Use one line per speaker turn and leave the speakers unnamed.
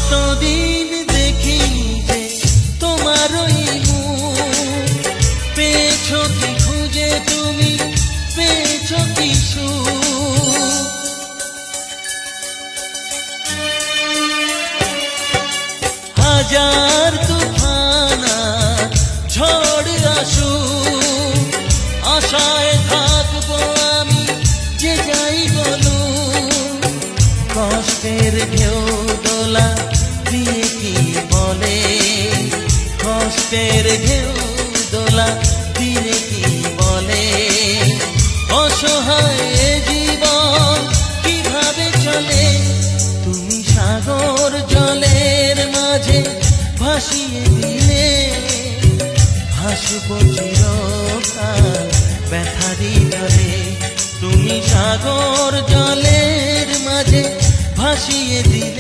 কতদিন দেখিনি যে তোমার ওই মুখ, পেয়েছো কি খুঁজে তুমি, পেয়েছো কি সুখ। হাজার তুফান আর ঝড় আসুক, আশায় থাকবো আমি যে যাই বলুক। কষ্টের ঢেউ দোলা দিয়ে কি বলে, কষ্টের ঢেউ দোলা দিয়ে কি বলে, অসহায় জীবন কিভাবে চলে। তুমি সাগর জলের মাঝে ভাসিয়ে দিলে, ভাসব চিরকাল ব্যথারি জলে। তুমি সাগর জলের মাঝে ভাসিয়ে দিলে,